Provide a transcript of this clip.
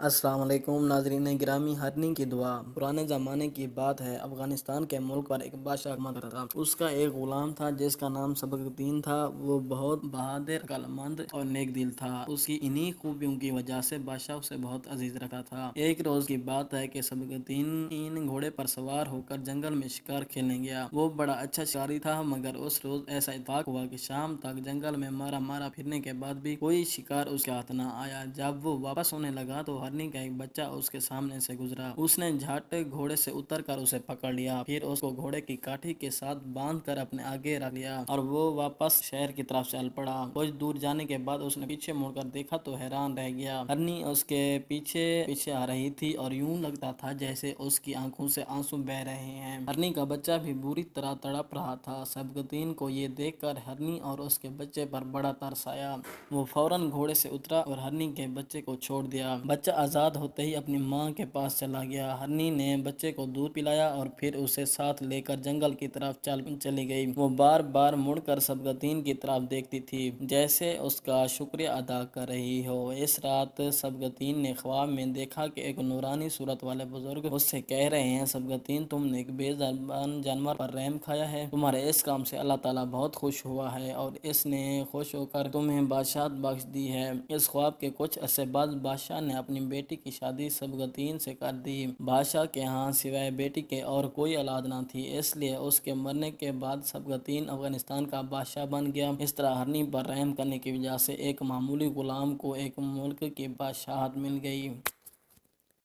السلام علیکم ناظرین گرامی، ہرنی کی دعا۔ پرانے زمانے کی بات ہے، افغانستان کے ملک پر ایک بادشاہ حکومت کرتا تھا۔ اس کا ایک غلام تھا جس کا نام سبکتین الدین تھا۔ وہ بہت بہادر، عقلمند اور نیک دل تھا۔ اس کی انہی خوبیوں کی وجہ سے بادشاہ اسے بہت عزیز رکھتا تھا۔ ایک روز کی بات ہے کہ سبکتین گھوڑے پر سوار ہو کر جنگل میں شکار کھیلنے گیا۔ وہ بڑا اچھا شکاری تھا، مگر اس روز ایسا اتفاق ہوا کہ شام تک جنگل میں مارا پھرنے کے بعد بھی کوئی شکار اس کے ہاتھ نہ آیا۔ جب وہ واپس ہونے لگا تو ہرنی کا ایک بچہ اس کے سامنے سے گزرا۔ اس نے جھٹ گھوڑے سے اتر کر اسے پکڑ لیا، پھر اس کو گھوڑے کی کاٹھی کے ساتھ باندھ کر اپنے آگے رکھ لیا اور وہ واپس شہر کی طرف چل پڑا۔ کچھ دور جانے کے بعد اس نے پیچھے مڑ کر دیکھا تو حیران رہ گیا۔ ہرنی اس کے پیچھے آ رہی تھی اور یوں لگتا تھا جیسے اس کی آنکھوں سے آنسو بہہ رہے ہیں۔ ہرنی کا بچہ بھی بری طرح تڑپ رہا تھا۔ سبکتین کو یہ دیکھ کر ہرنی اور اس کے بچے پر بڑا ترس آیا۔ وہ فوراً گھوڑے سے اترا اور ہرنی کے بچے کو چھوڑ دیا۔ بچہ آزاد ہوتے ہی اپنی ماں کے پاس چلا گیا۔ ہرنی نے بچے کو دودھ پلایا اور پھر اسے ساتھ لے کر جنگل کی طرف چلی گئی۔ وہ بار بار مڑ کر سبکتین کی طرف دیکھتی تھی، جیسے اس کا شکریہ ادا کر رہی ہو۔ اس رات سبکتین نے خواب میں دیکھا کہ ایک نورانی صورت والے بزرگ اس سے کہہ رہے ہیں، سبکتین، تم نے ایک بے زبان جانور پر رحم کھایا ہے۔ تمہارے اس کام سے اللہ تعالیٰ بہت خوش ہوا ہے اور اس نے خوش ہو کر تمہیں بادشاہت بخش دی ہے۔ اس خواب کے کچھ عرصے بعد بادشاہ نے اپنی بیٹی کی شادی سبکتین سے کر دی۔ بادشاہ کے ہاں سوائے بیٹی کے اور کوئی اولاد نہ تھی، اس لیے اس کے مرنے کے بعد سبکتین افغانستان کا بادشاہ بن گیا۔ اس طرح ہرنی پر رحم کرنے کی وجہ سے ایک معمولی غلام کو ایک ملک کی بادشاہت مل گئی۔